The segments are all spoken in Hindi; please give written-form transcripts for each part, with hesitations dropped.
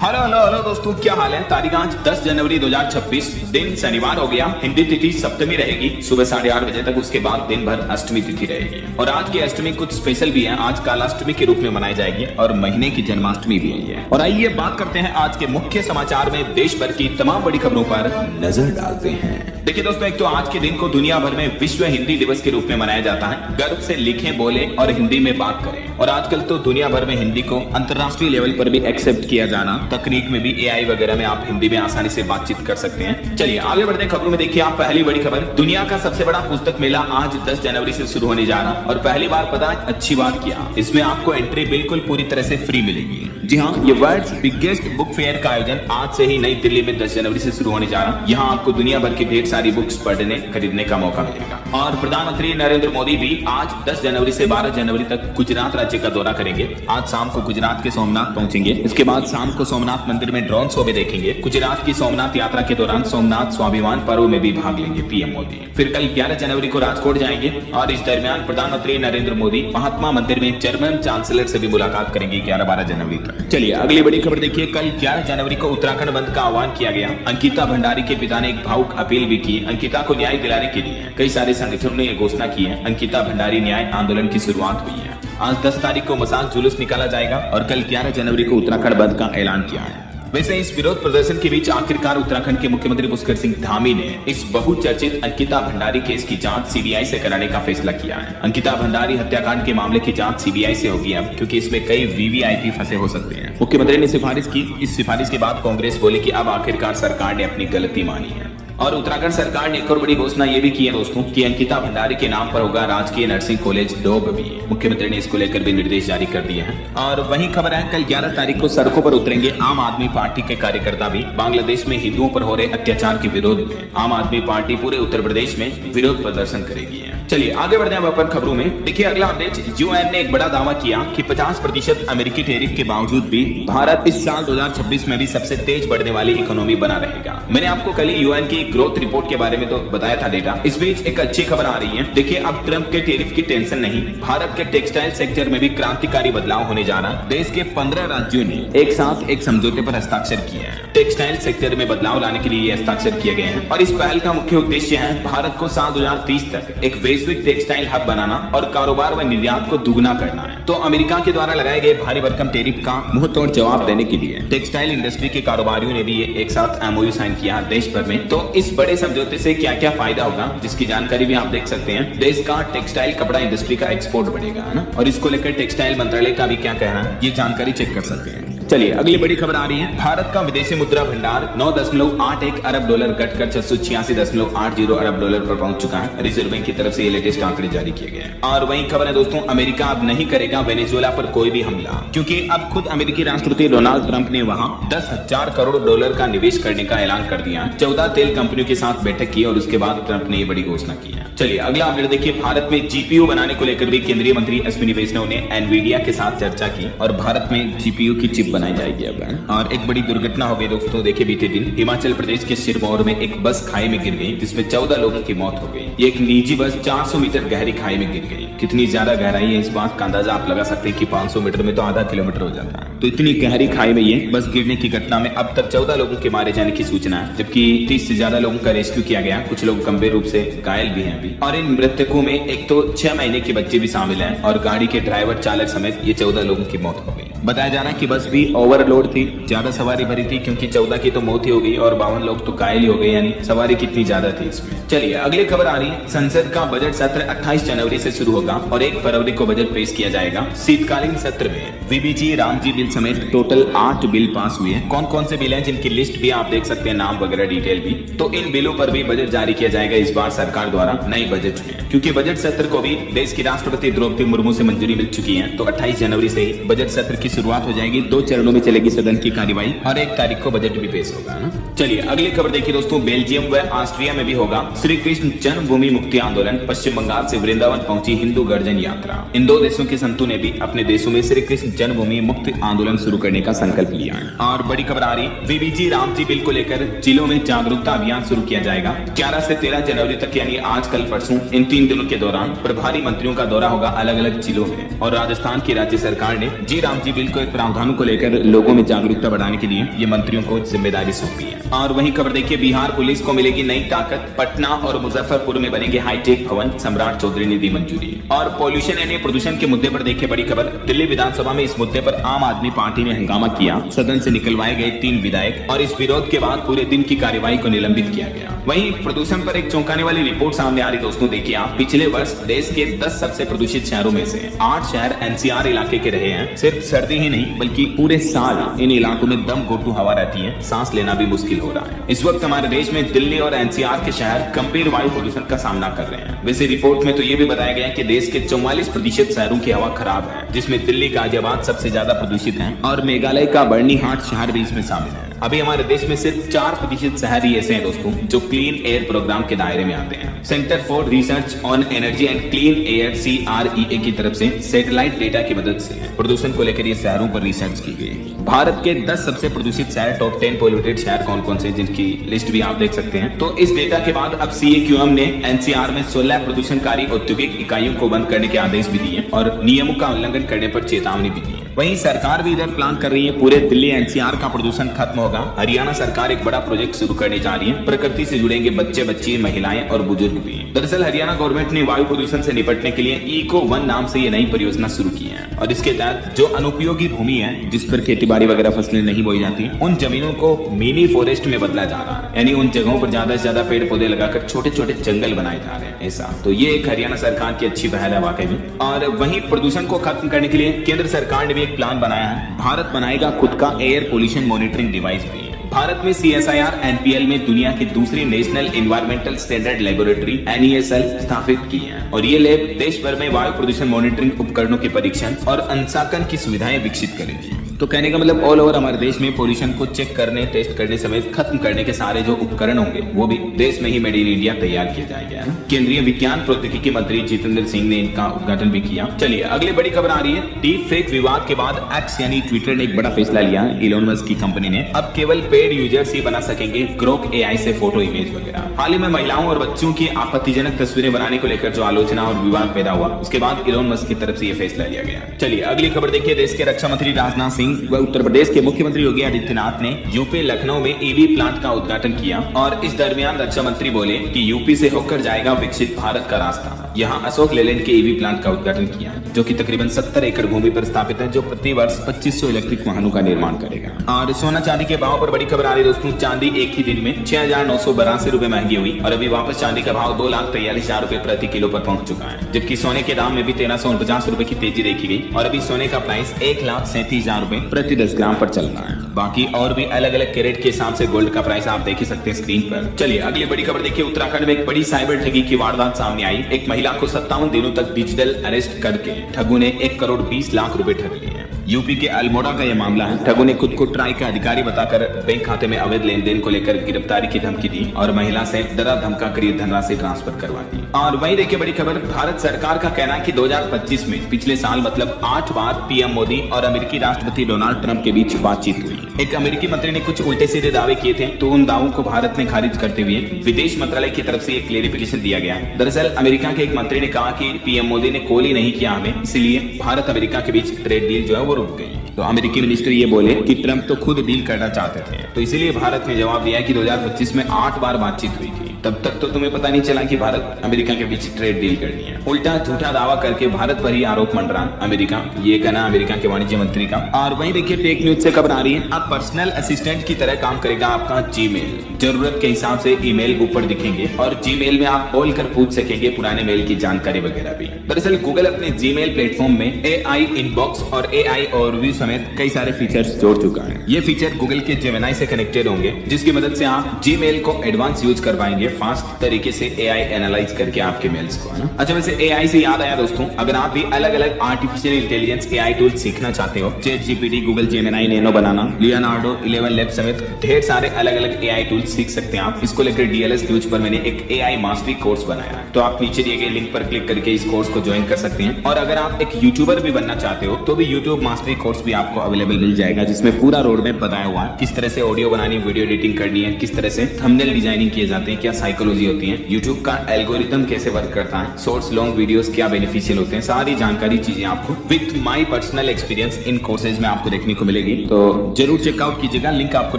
हेलो हेलो हेलो दोस्तों, क्या हाल है। तारीख आज 10 जनवरी 2026, दिन शनिवार हो गया। हिंदी तिथि सप्तमी रहेगी सुबह 8:30 बजे तक। उसके बाद दिन भर अष्टमी तिथि रहेगी और आज की अष्टमी कुछ स्पेशल भी है। आज कालाष्टमी के रूप में मनाई जाएगी और महीने की जन्माष्टमी भी है। और आइए बात करते हैं आज के मुख्य समाचार में देश भर की तमाम बड़ी खबरों पर नजर डालते हैं। देखिए दोस्तों, एक तो आज के दिन को दुनिया भर में विश्व हिंदी दिवस के रूप में मनाया जाता है। गर्व से लिखें, बोले और हिंदी में बात करें। और आजकल तो दुनिया भर में हिंदी को अंतर्राष्ट्रीय लेवल पर भी एक्सेप्ट किया जाना, तकनीक में भी एआई वगैरह में आप हिंदी में आसानी से बातचीत कर सकते हैं। चलिए आगे बढ़ते हैं खबरों में। देखिए आप पहली बड़ी खबर, दुनिया का सबसे बड़ा पुस्तक मेला आज 10 जनवरी से शुरू होने जा रहा और पहली बार पता अच्छी बात किया, इसमें आपको एंट्री बिल्कुल पूरी तरह से फ्री मिलेगी। जी हाँ, ये वर्ल्ड्स बिगेस्ट बुक फेयर का आयोजन आज से ही नई दिल्ली में 10 जनवरी से शुरू होने जा रहा। यहाँ आपको दुनिया भर की ढेर सारी बुक्स पढ़ने खरीदने का मौका मिलेगा। और प्रधानमंत्री नरेंद्र मोदी भी आज 10 जनवरी से 12 जनवरी तक गुजरात राज्य का दौरा करेंगे। आज शाम को गुजरात के सोमनाथ पहुंचेंगे। इसके बाद शाम को सोमनाथ मंदिर में ड्रोन शो भी देखेंगे। गुजरात की सोमनाथ यात्रा के दौरान सोमनाथ स्वाभिमान पर्व में भी भाग लेंगे पीएम मोदी। फिर कल 11 जनवरी को राजकोट जाएंगे और इस दरमियान प्रधानमंत्री नरेंद्र मोदी महात्मा मंदिर में जर्मन चांसलर से भी मुलाकात करेंगे 11-12 जनवरी तक। चलिए अगली बड़ी खबर देखिए, कल 11 जनवरी को उत्तराखंड बंद का आह्वान किया गया। अंकिता भंडारी के पिता ने एक भावुक अपील भी की। अंकिता को न्याय दिलाने के लिए कई सारे संगठनों ने घोषणा की है। अंकिता भंडारी न्याय आंदोलन की शुरुआत हुई है। आज 10 तारीख को मसाल जुलूस निकाला जाएगा और कल 11 जनवरी को उत्तराखंड बंद का ऐलान किया है। वैसे इस विरोध प्रदर्शन के बीच आखिरकार उत्तराखंड के मुख्यमंत्री पुष्कर सिंह धामी ने इस बहुचर्चित अंकिता भंडारी केस की जांच सीबीआई से कराने का फैसला किया है। अंकिता भंडारी हत्याकांड के मामले की जांच सीबीआई से होगी अब, क्योंकि इसमें कई वीवीआईपी फंसे हो सकते हैं। मुख्यमंत्री ने सिफारिश की। इस सिफारिश के बाद कांग्रेस बोली कि अब आखिरकार सरकार ने अपनी गलती मानी है। और उत्तराखंड सरकार ने एक और बड़ी घोषणा ये भी की है दोस्तों कि अंकिता भंडारी के नाम पर होगा राजकीय नर्सिंग कॉलेज डोब भी। मुख्यमंत्री ने इसको लेकर भी निर्देश जारी कर दिए हैं। और वहीं खबर है, कल 11 तारीख को सड़कों पर उतरेंगे आम आदमी पार्टी के कार्यकर्ता भी। बांग्लादेश में हिंदुओं पर हो रहे अत्याचार के विरोध में आम आदमी पार्टी पूरे उत्तर प्रदेश में विरोध प्रदर्शन करेगी। चलिए आगे बढ़ते हैं अपन खबरों में। देखिए अगला अपडेट, यूएन ने एक बड़ा दावा किया कि 50% अमेरिकी टैरिफ के बावजूद भी भारत इस साल 2026 में भी सबसे तेज बढ़ने वाली इकोनॉमी बना रहेगा। मैंने आपको कल ही यूएन की ग्रोथ रिपोर्ट के बारे में तो बताया था डेटा। इस बीच एक अच्छी खबर आ रही है। देखिए अब ट्रंप के टैरिफ की टेंशन नहीं, भारत के टेक्सटाइल सेक्टर में भी क्रांतिकारी बदलाव होने जा रहा। देश के 15 राज्यों ने एक साथ एक समझौते पर हस्ताक्षर किए हैं। टेक्सटाइल सेक्टर में बदलाव लाने के लिए ये हस्ताक्षर किए गए हैं और इस पहल का मुख्य उद्देश्य है भारत को साल 2030 तक एक वैश्विक टेक्सटाइल हब बनाना और कारोबार व निर्यात को दुगना करना है। तो अमेरिका के द्वारा लगाए गए भारी भरकम टैरिफ का मुंह तोड़ जवाब देने के लिए टेक्सटाइल इंडस्ट्री के कारोबारियों ने भी एक साथ एमओयू साइन किया देश भर में। तो इस बड़े समझौते से क्या क्या फायदा होगा, जिसकी जानकारी भी आप देख सकते हैं। देश का टेक्सटाइल कपड़ा इंडस्ट्री का एक्सपोर्ट बढ़ेगा, है ना। और इसको लेकर टेक्सटाइल मंत्रालय का भी क्या कहना है, ये जानकारी चेक कर सकते हैं। चलिए अगली बड़ी खबर आ रही है, भारत का विदेशी मुद्रा भंडार 9.81 अरब डॉलर घटकर 686.80 अरब डॉलर पर पहुंच चुका है। रिजर्व बैंक की तरफ से ये लेटेस्ट आंकड़े जारी किए गए हैं। और वहीं खबर है दोस्तों, अमेरिका अब नहीं करेगा वेनेजुएला पर कोई भी हमला, क्योंकि अब खुद अमेरिकी राष्ट्रपति डोनाल्ड ट्रंप ने वहां 10,000 करोड़ डॉलर का निवेश करने का ऐलान कर दिया। 14 तेल कंपनियों के साथ बैठक की और उसके बाद ट्रंप ने ये बड़ी घोषणा की है। चलिए अगला अपडेट देखिए, भारत में जीपीयू बनाने को लेकर भी केंद्रीय मंत्री अश्विनी वैष्णव ने एनवीडिया के साथ चर्चा की और भारत में जीपीयू की चिप बनाई जाएगी अब। और एक बड़ी दुर्घटना हो गई दोस्तों। देखिए बीते दिन हिमाचल प्रदेश के सिरमौर में एक बस खाई में गिर गई, जिसमें 14 लोगों की मौत हो गई। ये एक निजी बस 400 मीटर गहरी खाई में गिर गई। कितनी ज्यादा गहराई है, इस बात का अंदाजा आप लगा सकते हैं कि 500 मीटर में तो आधा किलोमीटर हो जाता है। तो इतनी गहरी खाई में ये बस गिरने की घटना में अब तक 14 लोगों के मारे जाने की सूचना है, जबकि 30 से ज्यादा लोगों का रेस्क्यू किया गया। कुछ लोग गंभीर रूप से घायल भी हैं अभी। और इन मृतकों में एक तो 6 महीने के बच्चे भी शामिल हैं और गाड़ी के ड्राइवर चालक समेत ये 14 लोगों की मौत हो गई। बताया जा रहा है कि बस भी ओवरलोड थी, ज्यादा सवारी भरी थी, क्योंकि 14 की तो मौत ही हो गई और 52 लोग तो घायल ही हो गए, यानी सवारी कितनी ज्यादा थी इसमें। चलिए अगली खबर आ रही है, संसद का बजट सत्र 28 जनवरी से शुरू होगा और 1 फरवरी को बजट पेश किया जाएगा। शीतकालीन सत्र में वीबीजी रामजी बिल समेत टोटल 8 बिल पास हुए हैं। कौन कौन से बिल हैं, जिनकी लिस्ट भी आप देख सकते हैं, नाम वगैरह डिटेल भी। तो इन बिलों पर भी बजट जारी किया जाएगा इस बार सरकार द्वारा नए बजट में, क्योंकि बजट सत्र को भी देश की राष्ट्रपति द्रौपदी मुर्मू से मंजूरी मिल चुकी है। तो 28 जनवरी से ही बजट सत्र की शुरुआत हो जाएगी। 2 चरणों में चलेगी सदन की कार्यवाही और 1 तारीख को बजट भी पेश होगा ना। चलिए अगली खबर देखिए दोस्तों, बेल्जियम व ऑस्ट्रिया में भी होगा श्री कृष्ण जन्मभूमि मुक्ति आंदोलन। पश्चिम बंगाल से वृंदावन पहुंची हिंदू गर्जन यात्रा। इन 2 देशों के संतों ने भी अपने देशों में श्री कृष्ण जन्मभूमि मुक्ति आंदोलन आंदोलन शुरू करने का संकल्प लिया है। और बड़ी खबर आ रही, वीबीजी रामजी बिल को लेकर जिलों में जागरूकता अभियान शुरू किया जाएगा। 11 से 13 जनवरी तक यानी आज कल परसों इन 3 दिनों के दौरान प्रभारी मंत्रियों का दौरा होगा अलग अलग जिलों में। और राजस्थान की राज्य सरकार ने जी रामजी बिल के प्रावधानों को लेकर लोगों में जागरूकता बढ़ाने के लिए ये मंत्रियों को जिम्मेदारी सौंपी है। और वहीं खबर देखिए, बिहार पुलिस को मिलेगी नई ताकत, पटना और मुजफ्फरपुर में बनेंगे हाईटेक भवन, सम्राट चौधरी ने दी मंजूरी। और पॉल्यूशन यानी प्रदूषण के मुद्दे पर देखिए बड़ी खबर, दिल्ली विधानसभा में इस मुद्दे पर आम आदमी पार्टी ने हंगामा किया। सदन से निकलवाए गए 3 विधायक और इस विरोध के बाद पूरे दिन की कार्यवाही को निलंबित किया गया। वहीं प्रदूषण पर एक चौंकाने वाली रिपोर्ट सामने आ रही दोस्तों, देखिए आप, पिछले वर्ष देश के 10 सबसे प्रदूषित शहरों में से 8 शहर एनसीआर इलाके के रहे हैं। सिर्फ सर्दी ही नहीं बल्कि पूरे साल इन इलाकों में दम घोटू हवा रहती है, सांस लेना भी मुश्किल हो रहा है। इस वक्त हमारे देश में दिल्ली और एनसीआर के शहर गंभीर वायु प्रदूषण का सामना कर रहे हैं। वैसे रिपोर्ट में तो ये भी बताया गया कि देश के 44% शहरों की हवा खराब है, जिसमें दिल्ली गाजियाबाद सबसे ज्यादा प्रदूषित है और मेघालय का बर्नीहाट शहर भी इसमें शामिल है। अभी हमारे देश में सिर्फ 4% शहर ही ऐसे हैं दोस्तों जो क्लीन एयर प्रोग्राम के दायरे में आते हैं। Centre for research on energy and clean air CREA की तरफ से सैटेलाइट डेटा की मदद से प्रदूषण को लेकर ये शहरों पर रिसर्च की गई। भारत के 10 सबसे प्रदूषित शहर, टॉप 10 पोल्यूटेड शहर कौन कौन से, जिनकी लिस्ट भी आप देख सकते हैं। तो इस डेटा के बाद अब CAQM ने एनसीआर में 16 प्रदूषणकारी औद्योगिक इकाइयों को बंद करने के आदेश भी दिए और नियमों का उल्लंघन करने पर चेतावनी भी दी है। वहीं सरकार भी इधर प्लान कर रही है, पूरे दिल्ली एनसीआर का प्रदूषण खत्म होगा। हरियाणा सरकार एक बड़ा प्रोजेक्ट शुरू करने जा रही है, प्रकृति से जुड़ेंगे बच्चे बच्ची, महिलाएं और बुजुर्ग भी। दरअसल हरियाणा गवर्नमेंट ने वायु प्रदूषण से निपटने के लिए इको-1 नाम से ये नई परियोजना शुरू की है और इसके तहत जो अनुपयोगी भूमि है, जिस पर खेती-बाड़ी वगैरह फसलें नहीं बोई जाती, उन जमीनों को मिनी फॉरेस्ट में बदला जा रहा है। यानी उन जगहों पर ज्यादा से ज्यादा पेड़ पौधे लगाकर छोटे छोटे जंगल बनाए जा रहे हैं। ऐसा तो ये एक हरियाणा सरकार की अच्छी पहल है वाकई में। और वहीं प्रदूषण को खत्म करने के लिए केंद्र सरकार ने भी एक प्लान बनाया है। भारत बनाएगा खुद का एयर पोल्यूशन मॉनिटरिंग डिवाइस भी। भारत में CSIR NPL में दुनिया की दूसरी national environmental standard laboratory NESL स्थापित की है और ये लैब देश भर में वायु प्रदूषण मॉनिटरिंग उपकरणों के परीक्षण और अंशांकन की सुविधाएं विकसित करेगी। तो कहने का मतलब ऑल ओवर हमारे देश में पोल्यूशन को चेक करने, टेस्ट करने समेत खत्म करने के सारे जो उपकरण होंगे वो भी देश में ही मेड इन इंडिया तैयार किए जाएंगे। केंद्रीय विज्ञान प्रौद्योगिकी मंत्री जितेंद्र सिंह ने इनका उद्घाटन भी किया। चलिए अगली बड़ी खबर आ रही है, डीप फेक विवाद के बाद X यानी ट्विटर ने एक बड़ा फैसला लिया है। इलोन मस्क की कंपनी ने अब केवल पेड यूजर्स ही बना सकेंगे ग्रोक AI से फोटो, इमेज वगैरह। हाल ही में महिलाओं और बच्चों की आपत्तिजनक तस्वीरें बनाने को लेकर जो आलोचना और विवाद पैदा हुआ, उसके बाद इलोन मस्क की तरफ से यह फैसला लिया गया। चलिए अगली खबर देखिए, देश के रक्षा मंत्री राजनाथ सिंह व उत्तर प्रदेश के मुख्यमंत्री योगी आदित्यनाथ ने यूपी लखनऊ में EV प्लांट का उद्घाटन किया और इस दरमियान रक्षा मंत्री बोले कि यूपी से होकर जाएगा विकसित भारत का रास्ता। यहाँ अशोक लेलैंड के EV प्लांट का उद्घाटन किया जो कि तकरीबन 70 एकड़ भूमि पर स्थापित है, जो प्रति वर्ष 2500 इलेक्ट्रिक वाहनों का निर्माण करेगा। और सोना चांदी के भाव पर बड़ी खबर आ रही है दोस्तों, चांदी एक ही दिन में 6,982 रुपए महंगी हुई और अभी वापस चांदी का भाव 2,43,000 रुपए प्रति किलो पर पहुंच चुका है। जबकि सोने के दाम में भी 1350 रुपए की तेजी देखी गई और अभी सोने का प्राइस 1,37,000 रुपए प्रति 10 ग्राम पर चल रहा है। बाकी और भी अलग अलग कैरेट के हिसाब से गोल्ड का प्राइस आप देख ही सकते हैं स्क्रीन पर। चलिए अगली बड़ी खबर देखिए, उत्तराखंड में एक बड़ी साइबर ठगी की वारदात सामने आई। एक महिला को 57 दिनों तक डिजिटल अरेस्ट करके ठगों ने 1,20,00,000 रुपए ठग लिए हैं। यूपी के अल्मोड़ा का यह मामला है। ठगों ने खुद को ट्राई के अधिकारी बताकर बैंक खाते में अवैध लेन देन को लेकर गिरफ्तारी की धमकी दी और महिला से डरा धमका कर ये धनराशि ट्रांसफर करवा दी। और वहीं देखिए बड़ी खबर, भारत सरकार का कहना है कि 2025 में पिछले साल मतलब 8 बार PM मोदी और अमेरिकी राष्ट्रपति डोनाल्ड ट्रंप के बीच बातचीत हुई। एक अमेरिकी मंत्री ने कुछ उल्टे सीधे दावे किए थे, तो उन दावों को भारत ने खारिज करते हुए विदेश मंत्रालय की तरफ से एक क्लेरिफिकेशन दिया गया। दरअसल अमेरिका के एक मंत्री ने कहा कि PM मोदी ने कॉल ही नहीं किया हमें, इसलिए भारत अमेरिका के बीच ट्रेड डील जो है वो रुक गई। तो अमेरिकी मिनिस्टर ये बोले कि ट्रंप तो खुद डील करना चाहते थे, तो इसीलिए भारत ने जवाब दिया कि 2025 में 8 बार बातचीत हुई थी। तब तक तो तुम्हें पता नहीं चला कि भारत अमेरिका के बीच ट्रेड डील करनी है। उल्टा झूठा दावा करके भारत पर ही आरोप मंडरा अमेरिका, ये कहना अमेरिका के वाणिज्य मंत्री का। और वहीं देखिए फेक न्यूज से खबर आ रही है, अब पर्सनल असिस्टेंट की तरह काम करेगा आपका जीमेल। जरूरत के हिसाब से ईमेल ऊपर दिखेंगे और जीमेल में आप बोल कर पूछ सकेंगे पुराने मेल की जानकारी वगैरह भी। दरअसल गूगल अपने जीमेल प्लेटफॉर्म में AI इनबॉक्स और AI ओवरव्यू समेत कई सारे फीचर्स जोड़ चुका है। ये फीचर गूगल के जेमिनी से कनेक्टेड होंगे, जिसकी मदद से आप जीमेल को एडवांस यूज कर पाएंगे फास्ट तरीके से AI एनालाइज करके आपके मेल्स को, है ना। अच्छा वैसे AI से याद आया दोस्तों, अगर आप भी अलग अलग आर्टिफिशियल इंटेलिजेंस AI टूल सीखना चाहते हो, ChatGPT, गूगल जेमिनी, नैनो बनाना, लियोनार्डो 11 लैब समेत ढेर सारे अलग अलग AI टूल सीख सकते हैं आप। इसको लेकर DLS न्यूज पर मैंने एक AI मास्टरी कोर्स बनाया है, तो आप नीचे दिए गए लिंक पर क्लिक करके इस कोर्स को को ज्वाइन कर सकते हैं। और अगर आप एक यूट्यूबर भी बनना चाहते हो तो भी यूट्यूब मास्टरी कोर्स भी आपको अवेलेबल मिल जाएगा, जिसमें पूरा रोड मैप बताया हुआ है, किस तरह से ऑडियो बनानी, वीडियो एडिटिंग करनी है, किस तरह से थंबनेल डिजाइनिंग किए जाते हैं, क्या साइकोलॉजी होती है, यूट्यूब का एल्गोरिथम कैसे वर्क करता है, शॉर्ट्स लॉन्ग वीडियोस क्या बेनिफिशियल होते हैं, सारी जानकारी चीजें आपको with my personal experience in courses में आपको देखने को मिलेगी। तो जरूर चेकआउट कीजिएगा, लिंक आपको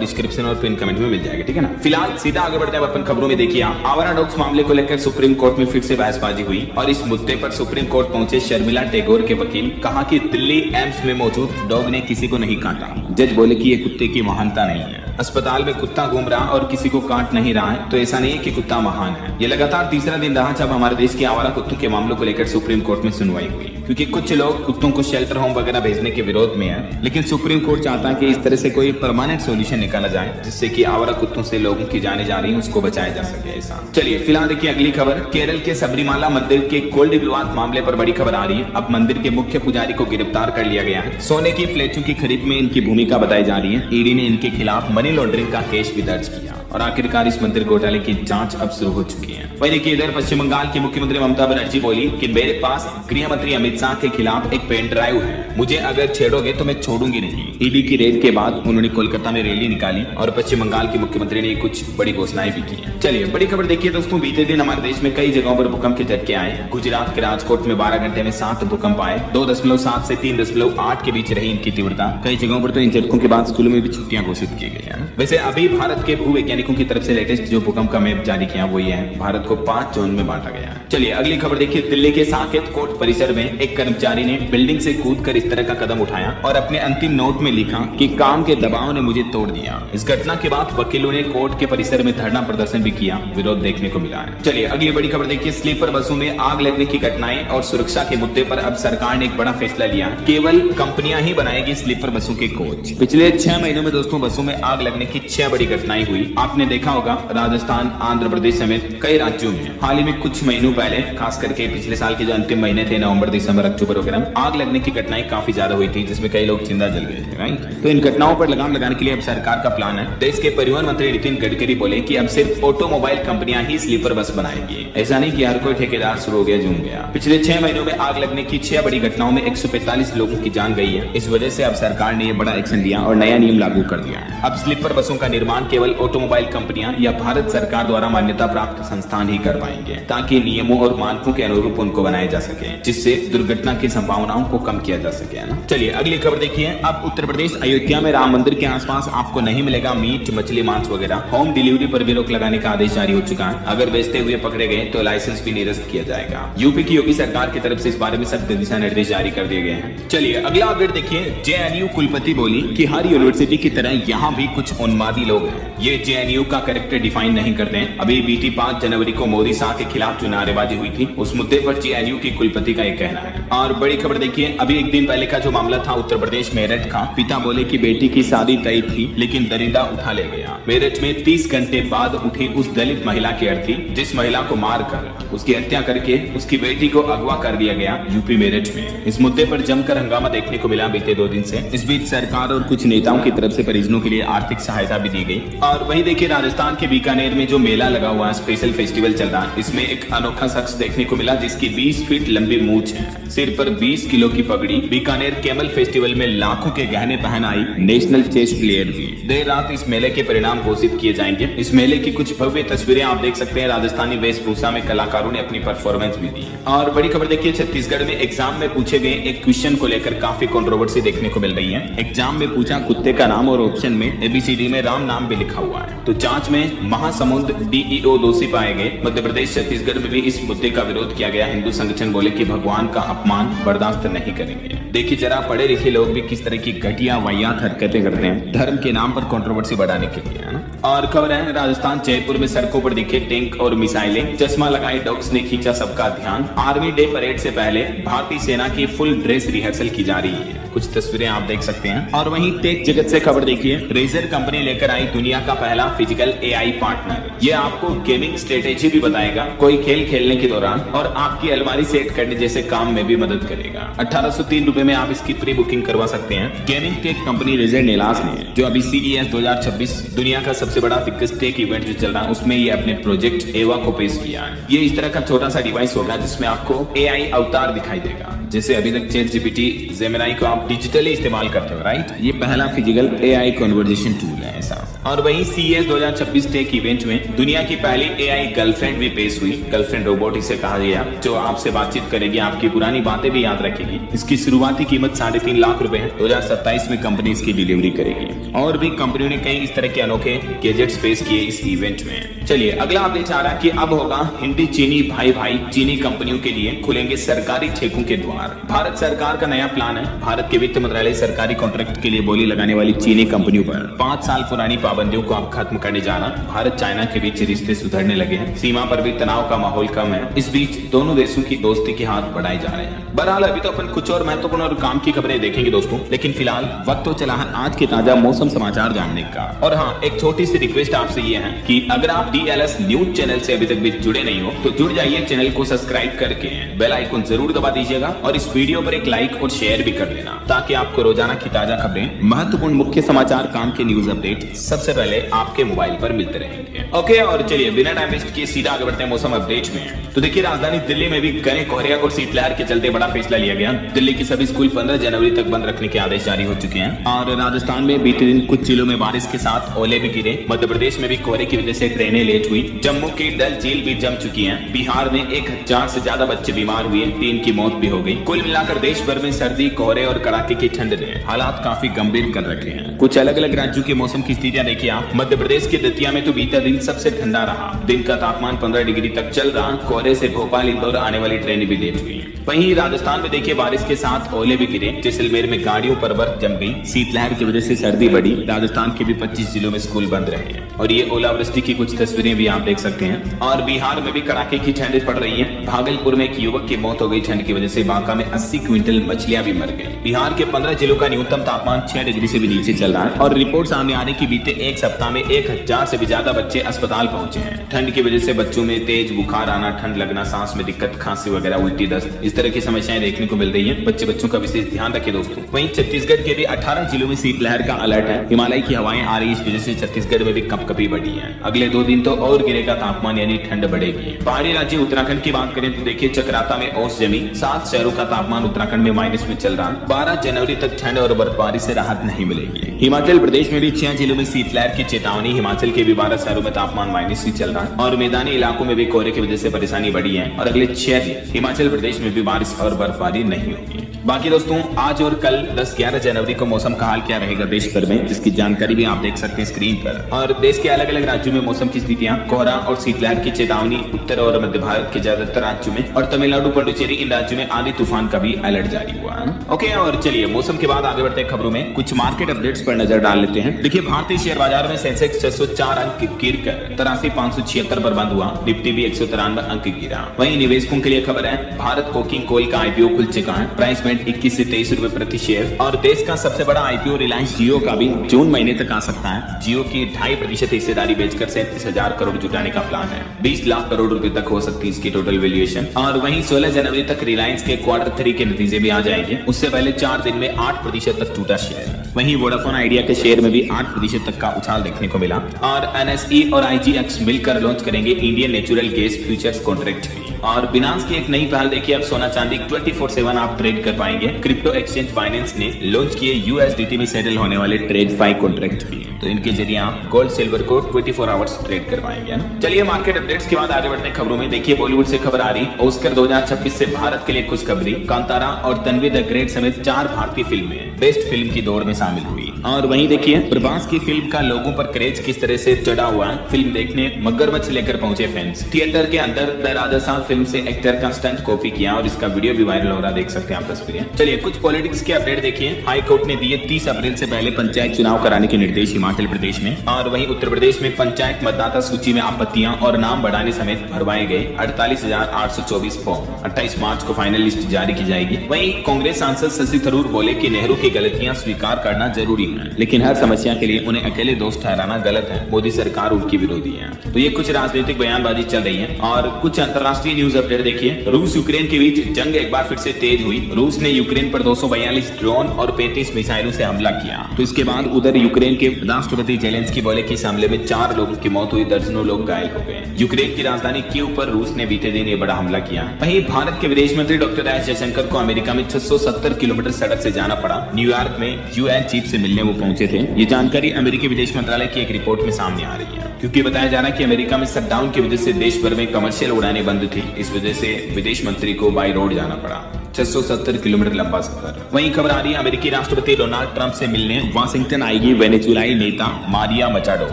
डिस्क्रिप्शन और पिन कमेंट में मिल जाएगा, ठीक है ना। फिलहाल सीधा आगे बढ़ते हैं अपन खबरों में। देखिए आवारा डॉग्स मामले को लेकर सुप्रीम कोर्ट में फिर से बहसबाजी हुई और इस मुद्दे पर सुप्रीम कोर्ट पहुंचे शर्मिला टैगोर के वकील। कहा कि दिल्ली एम्स में मौजूद डॉग ने किसी को नहीं काटा। जज बोले कि ये कुत्ते की महानता नहीं है, अस्पताल में कुत्ता घूम रहा और किसी को काट नहीं रहा है तो ऐसा नहीं है कि कुत्ता महान है। ये लगातार तीसरा दिन रहा जब हमारे देश के आवारा कुत्तों के मामलों को लेकर सुप्रीम कोर्ट में सुनवाई हुई, क्योंकि कुछ लोग कुत्तों को शेल्टर होम वगैरह भेजने के विरोध में है, लेकिन सुप्रीम कोर्ट चाहता है कि इस तरह से कोई परमानेंट सॉल्यूशन निकाला जाए जिससे कि आवारा कुत्तों से लोगों की जाने जा रही है उसको बचाया जा सके। ऐसा चलिए फिलहाल देखिए अगली खबर। केरल के सबरीमाला मंदिर के कोल्ड विवाद मामले पर बड़ी खबर आ रही है। अब मंदिर के मुख्य पुजारी को गिरफ्तार कर लिया गया है। सोने की प्लेटों की खरीद में इनकी भूमिका बताई जा रही है। ईडी ने इनके खिलाफ मनी लॉन्ड्रिंग का केस भी दर्ज किया और आखिरकार इस मंदिर घोटाले की जांच अब शुरू हो चुकी है। वहीं देखिए इधर पश्चिम बंगाल की मुख्यमंत्री ममता बनर्जी बोली कि मेरे पास गृह मंत्री अमित शाह के खिलाफ एक पेन ड्राइव है, मुझे अगर छेड़ोगे तो मैं छोड़ूंगी नहीं। ईडी की रेड के बाद उन्होंने कोलकाता में रैली निकाली और पश्चिम बंगाल की मुख्यमंत्री ने कुछ बड़ी घोषणाएं भी की है। चलिए बड़ी खबर देखिए दोस्तों, बीते दिन हमारे देश में कई जगहों पर भूकंप के झटके आए। गुजरात के राजकोट में 12 घंटे में 7 भूकंप आए। 2.7 से 3.8 के बीच रही इनकी तीव्रता। कई जगहों पर तो इन झटकों के बाद स्कूलों में भी छुट्टियां घोषित की गई है। वैसे अभी भारत के भूवैज्ञानिकों की तरफ से लेटेस्ट जो भूकंप का मैप जारी किया वो ये है, भारत को 5 जोन में बांटा गया है। चलिए अगली खबर देखिए, दिल्ली के साकेत कोर्ट परिसर में एक कर्मचारी ने बिल्डिंग से कूदकर इस तरह का कदम उठाया और अपने अंतिम नोट में लिखा कि काम के दबाव ने मुझे तोड़ दिया। इस घटना के बाद वकीलों ने कोर्ट के परिसर में धरना प्रदर्शन भी किया, विरोध देखने को मिला है। चलिए अगली बड़ी खबर देखिए, स्लीपर बसों में आग लगने की घटनाएं और सुरक्षा के मुद्दे पर अब सरकार ने एक बड़ा फैसला लिया। केवल कंपनियां ही बनाएगी स्लीपर बसों के कोच। पिछले 6 महीनों में दोस्तों बसों में आग लगने की 6 बड़ी घटनाएं हुई। आपने देखा होगा राजस्थान, आंध्र प्रदेश समेत कई राज्यों में हाल ही में कुछ महीनों पहले, खास करके पिछले साल के जो अंतिम महीने थे, नवंबर, दिसंबर, अक्टूबर वगैरह, आग लगने की घटनाएं काफी ज्यादा हुई थी, जिसमें कई लोग जिंदा जल गए थे, राइट। तो इन घटनाओं पर लगाम लगाने के लिए अब सरकार का प्लान है। देश के परिवहन मंत्री नितिन गडकरी बोले कि अब सिर्फ ऑटोमोबाइल कंपनियां ही स्लीपर बस बनाएगी, ऐसा नहीं कि हर कोई ठेकेदार शुरू हो गया, झूम गया। पिछले 6 महीनों में आग लगने की 6 बड़ी घटनाओं में 145 लोगों की जान गई है। इस वजह से अब सरकार ने ये बड़ा एक्शन लिया और नया नियम लागू कर दिया है। अब स्लीपर बसों का निर्माण केवल ऑटोमोबाइल कंपनियां या भारत सरकार द्वारा मान्यता प्राप्त संस्थान ही कर पाएंगे, ताकि नियमों और मानकों के अनुरूप उनको बनाया जा सके, जिससे दुर्घटना की संभावनाओं को कम किया जा सके, है ना। चलिए अगली खबर देखिए, अब उत्तर प्रदेश अयोध्या में राम मंदिर के आसपास आपको नहीं मिलेगा मीट, मछली, मांस वगैरह। होम डिलीवरी पर भी रोक लगाने का आदेश जारी हो चुका है। अगर बेचते हुए पकड़े गए तो लाइसेंस भी निरस्त किया जाएगा। यूपी की योगी सरकार की तरफ से इस बारे में सख्त दिशा निर्देश जारी कर दिए गए हैं। चलिए अगला अपडेट देखिए, जेएनयू कुलपति बोली कि हर यूनिवर्सिटी की तरह यहाँ भी कुछ उन्मादी लोग हैं। ये जेएनयू का कैरेक्टर डिफाइन नहीं करते हैं। अभी बीती 5 जनवरी को मोदी शाह के खिलाफ जो नारेबाजी हुई थी, उस मुद्दे पर जेएनयू की कुलपति का एक कहना है। और बड़ी खबर देखिए, अभी एक दिन पहले का जो मामला था उत्तर प्रदेश मेरठ का, पिता बोले कि बेटी की शादी तय थी लेकिन दरिंदा उठा ले गया। मेरठ में 30 घंटे बाद उठी उस दलित महिला की अर्थी, जिस महिला को मारकर उसकी हत्या करके उसकी बेटी को अगवा कर दिया गया यूपी मेरठ में। इस मुद्दे पर जमकर हंगामा देखने को मिला बीते 2 दिन से। इस बीच सरकार और कुछ नेताओं की तरफ से परिजनों के लिए आर्थिक सहायता भी दी गई। और वहीं देखिए राजस्थान के बीकानेर में जो मेला लगा हुआ है, स्पेशल फेस्टिवल चल रहा है, इसमें एक अनोखा शख्स देखने को मिला जिसकी 20 फीट लंबी मूंछ है, सिर पर 20 किलो की पगड़ी। बीकानेर कैमल फेस्टिवल में लाखों के गहने पहन आई नेशनल चेस प्लेयर भी। देर रात इस मेले के परिणाम घोषित किए जाएंगे। इस मेले की कुछ भव्य तस्वीरें आप देख सकते हैं। राजस्थानी वेशभूषा में कलाकारों ने अपनी परफॉर्मेंस भी दी। और बड़ी खबर देखिए, छत्तीसगढ़ में एग्जाम में पूछे गए एक क्वेश्चन को लेकर काफी कंट्रोवर्सी देखने को मिल रही है। एग्जाम में पूछा कुत्ते का नाम और ऑप्शन में ABCD में राम नाम भी लिखा हुआ है। तो जांच में महासमुंद DEO दोषी पाए गए। मध्य प्रदेश छत्तीसगढ़ में भी इस मुद्दे का विरोध किया गया। हिंदू संगठन बोले कि भगवान का अपमान बर्दाश्त नहीं करेंगे। देखिए जरा पढ़े लिखे लोग भी किस तरह की घटिया वाहियात हरकतें करते हैं धर्म के नाम पर कंट्रोवर्सी बढ़ाने के लिए, है ना। और खबर है राजस्थान जयपुर में सड़कों पर दिखे टैंक और मिसाइलें, चश्मा लगाए डॉग्स ने खींचा सबका ध्यान। आर्मी डे परेड से पहले भारतीय सेना की फुल ड्रेस रिहर्सल की जा रही है। कुछ तस्वीरें आप देख सकते हैं। और वहीं टेक जगत से खबर देखिए, रेजर कंपनी लेकर आई दुनिया का पहला फिजिकल एआई पार्टनर। ये आपको गेमिंग स्ट्रेटेजी भी बताएगा, कोई खेल खेलने के दौरान, और आपकी अलमारी सेट करने जैसे काम में भी मदद करेगा। 1803 रुपए में आप इसकी प्री बुकिंग करवा सकते हैं। गेमिंग टेक कंपनी रेजर नेलास ने, जो अभी CES 2026 दुनिया का सबसे बड़ा बिगेस्ट टेक इवेंट जो चल रहा है, उसमें ये अपने प्रोजेक्ट एवा को पेश किया है। ये इस तरह का छोटा सा डिवाइस होगा जिसमें आपको एआई अवतार दिखाई देगा। जैसे अभी तक चैट जीपीटी, जेमिनी को आप डिजिटली इस्तेमाल करते हो, राइट? ये पहला फिजिकल एआई कन्वर्सेशन टूल है ऐसा। और वहीं CES 2026 टेक इवेंट में दुनिया की पहली एआई गर्लफ्रेंड भी पेश हुई। गर्लफ्रेंड रोबोट इसे कहा गया, जो आपसे बातचीत करेगी, आपकी पुरानी बातें भी याद रखेगी। इसकी शुरुआती कीमत 3.5 लाख रुपए है। 2027 में कंपनी इसकी डिलीवरी करेगी। और भी कंपनियों ने कई इस तरह के अनोखे गैजेट्स पेश किए इस इवेंट में। चलिए अगला अपडेट आ रहा है कि अब होगा हिंदी चीनी भाई भाई। चीनी कंपनियों के लिए खुलेंगे सरकारी ठेकों के द्वार। भारत सरकार का नया प्लान है। भारत के वित्त मंत्रालय सरकारी कॉन्ट्रैक्ट के लिए बोली लगाने वाली चीनी कंपनियों पर 5 साल पुरानी पाबंदियों को अब खत्म करने जाना। भारत चाइना के बीच रिश्ते सुधरने लगे हैं। सीमा पर भी तनाव का माहौल कम है। इस बीच दोनों देशों की दोस्ती के हाथ बढ़ाए जा रहे हैं। बहरहाल अभी तो अपन कुछ और महत्वपूर्ण और काम की खबरें देखेंगे दोस्तों, लेकिन फिलहाल वक्त तो चला है आज के ताजा मौसम समाचार जानने का। और हाँ, एक छोटी सी रिक्वेस्ट आपसे ये है कि अगर आप DLS न्यूज चैनल से अभी तक भी जुड़े नहीं हो तो जुड़ जाइए। चैनल को सब्सक्राइब करके बेल आइकन जरूर दबा दीजिएगा और इस वीडियो पर एक लाइक और शेयर भी कर देना, ताकि आपको रोजाना की ताजा खबरें, महत्वपूर्ण मुख्य समाचार, काम के न्यूज अपडेट सबसे पहले आपके मोबाइल पर मिलते रहेंगे। ओके, और चलिए बिना टाइम वेस्ट किए सीधा आगे बढ़ते हैं मौसम अपडेट में। तो देखिए, राजधानी दिल्ली में भी घने कोहरे और शीतलहर के चलते बड़ा फैसला लिया गया। दिल्ली के सभी स्कूल 15 जनवरी तक बंद रखने के आदेश जारी हो चुके हैं। और राजस्थान में बीते दिन कुछ जिलों में बारिश के साथ ओले भी गिरे। मध्य प्रदेश में भी कोहरे की वजह से ट्रेनें लेट हुई। जम्मू की डल झील भी जम चुकी है। बिहार में 1000 से ज्यादा बच्चे बीमार हुए, 3 की मौत भी हो गई। कुल मिलाकर देश भर में सर्दी, कोहरे और कड़ाके की ठंड ने हालात काफी गंभीर कर रखे हैं। कुछ अलग अलग राज्यों के मौसम की स्थितियां देखिए आप। मध्य प्रदेश के दतिया में तो बीता दिन सबसे ठंडा रहा। दिन का तापमान 15 डिग्री तक चल रहा। कोहरे से भोपाल इंदौर आने वाली ट्रेनें भी लेट हुई। वहीं राजस्थान में देखिए, बारिश के साथ ओले भी गिरे। जैसलमेर में गाड़ियों पर बर्फ जम गई। शीतलहर की वजह से सर्दी बढ़ी। राजस्थान के भी 25 जिलों में स्कूल बंद रहे हैं। और ये ओलावृष्टि की कुछ तस्वीरें भी आप देख सकते हैं। और बिहार में भी कड़ाके की ठंड पड़ रही है। भागलपुर में एक युवक की मौत हो गई ठंड की वजह से। बांका में 80 क्विंटल मछलियां भी मर गई। बिहार के 15 जिलों का न्यूनतम तापमान 6 डिग्री से भी नीचे चल रहा है। और रिपोर्ट सामने आने की बीते एक सप्ताह में 1000 से भी ज्यादा बच्चे अस्पताल पहुंचे हैं। ठंड की वजह से बच्चों में तेज बुखार आना, ठंड लगना, सांस में दिक्कत, खांसी वगैरह, उल्टी, दस्त, इस तरह की समस्याएं देखने को मिल रही है। बच्चों का विशेष ध्यान रखें दोस्तों। वहीं छत्तीसगढ़ के भी 18 जिलों में शीतलहर का अलर्ट है। हिमालय की हवाएं आ रही, इस वजह से छत्तीसगढ़ में भी कपकपी बढ़ी है। अगले 2 दिन तो और गिरेगा तापमान, यानी ठंड बढ़ेगी। पहाड़ी राज्य उत्तराखंड की बात करें तो देखिए, चक्राता में ओस जमी। 7 शहरों का तापमान उत्तराखंड में माइनस में चल रहा। 12 जनवरी तक ठंड और बर्फबारी से राहत नहीं मिलेगी। हिमाचल प्रदेश में भी 6 जिलों में शीतलहर की चेतावनी। हिमाचल के भी 12 शहरों में तापमान माइनस ही चल रहा है। और मैदानी इलाकों में भी कोहरे की वजह से परेशानी बढ़ी है। और अगले 6 दिन हिमाचल प्रदेश में भी बारिश और बर्फबारी नहीं होगी। बाकी दोस्तों, आज और कल 10-11 जनवरी को मौसम का हाल क्या रहेगा देश भर में, जिसकी जानकारी भी आप देख सकते हैं स्क्रीन पर। और देश के अलग अलग राज्यों में मौसम की स्थितियां, कोहरा और शीतलहर की चेतावनी उत्तर और मध्य भारत के ज्यादातर राज्यों में, और तमिलनाडु, पुडुचेरी, इन राज्यों में आंधी तूफान का भी अलर्ट जारी हुआ है। ओके, और चलिए मौसम के बाद आगे बढ़ते हैं खबरों में। कुछ मार्केट अपडेट्स पर नजर डाल लेते हैं। देखिए, भारतीय शेयर बाजार में सेंसेक्स 604 अंक गिरकर 83,576 पर बंद हुआ। निफ्टी भी 193 अंक गिरा। वहीं निवेशकों के लिए खबर है, भारत कोकिंग कोल का IPO खुल चुका है। प्राइस बैंड 21 से 23 रुपए प्रति शेयर। और देश का सबसे बड़ा IPO रिलायंस जियो का भी जून महीने तक आ सकता है। जियो की 2.5% हिस्सेदारी बेचकर 37,000 करोड़ जुटाने का प्लान है। 20 लाख करोड़ रुपए तक हो सकती है इसकी टोटल वैल्यूएशन। और वहीं 16 जनवरी तक रिलायंस के Q3 के नतीजे भी आ जाएंगे। उससे पहले 4 दिन में 8% तक टूटा शेयर। वहीं वोडाफोन आइडिया के शेयर में भी 8% तक का उछाल देखने को मिला। और NSE और IGX मिलकर लॉन्च करेंगे Indian natural gas futures contract भी। और बिनांस की एक नई पहल देखिए, अब सोना चांदी 24/7 आप ट्रेड कर पाएंगे। क्रिप्टो एक्सचेंज बाइनेंस ने लॉन्च किए USDT में सेटल होने वाले TradeFi कॉन्ट्रैक्ट भी। तो इनके जरिए आप गोल्ड सिल्वर को 24 आवर्स ट्रेड कर पाएंगे। चलिए मार्केट अपडेट्स के बाद आगे बढ़ते हैं खबरों में। देखिए, बॉलीवुड से खबर आ रही, ऑस्कर 2026 से भारत के लिए खुशखबरी। कांतारा और तन्वी द ग्रेट समेत 4 भारतीय फिल्में बेस्ट फिल्म की दौड़ में शामिल हुई। और वहीं देखिए प्रभास की फिल्म का लोगों पर क्रेज किस तरह से चढ़ा हुआ है। फिल्म देखने मगरमच्छ लेकर पहुंचे फैंस। थिएटर के अंदर द राजा साहब फिल्म से एक्टर का स्टंट कॉपी किया और इसका वीडियो भी वायरल हो रहा, देख सकते हैं आप तस्वीरें। चलिए कुछ पॉलिटिक्स के अपडेट देखिए। हाई कोर्ट ने दिए 30 अप्रैल से पहले पंचायत चुनाव कराने के निर्देश हिमाचल प्रदेश में। और वहीं उत्तर प्रदेश में पंचायत मतदाता सूची में आपत्तियां और नाम बढ़ाने समेत भरवाए गए 48,824 फॉर्म। 28 मार्च को फाइनल लिस्ट जारी की जाएगी। वहीं कांग्रेस सांसद शशि थरूर बोले कि नेहरू की गलतियां स्वीकार करना जरूरी है, लेकिन हर समस्या के लिए उन्हें अकेले दोस्त ठहराना गलत है। मोदी सरकार उनकी विरोधी है। तो ये कुछ राजनीतिक बयानबाजी चल रही है। और कुछ अंतर्राष्ट्रीय न्यूज अपडेट देखिए। रूस यूक्रेन के बीच जंग एक बार फिर से तेज हुई। रूस ने यूक्रेन पर 242 ड्रोन और 35 मिसाइलों से हमला किया। तो इसके बाद उधर यूक्रेन के राष्ट्रपति जेलेंस्की बोले कि इस हमले में 4 लोगों की मौत हुई, दर्जनों लोग घायल हो गए। यूक्रेन की राजधानी कीव पर रूस ने बीते दिन ये बड़ा हमला किया। वहीं भारत के विदेश मंत्री डॉक्टर एस जयशंकर को अमेरिका में 670 किलोमीटर सड़क से जाना पड़ा। न्यूयॉर्क में यूएन चीफ से मिलने वो पहुंचे थे। ये जानकारी अमेरिकी विदेश मंत्रालय की एक रिपोर्ट में सामने आ रही है, क्योंकि बताया जा रहा है कि अमेरिका में शटडाउन की वजह से देश भर में कमर्शियल उड़ानें बंद थी। इस वजह से विदेश मंत्री को बाई रोड जाना पड़ा। 670 किलोमीटर लंबा सफर। वहीं खबर आ रही है अमेरिकी राष्ट्रपति डोनाल्ड ट्रंप से मिलने वाशिंगटन आएगी वेनेजुएलाई नेता मारिया मचाडो।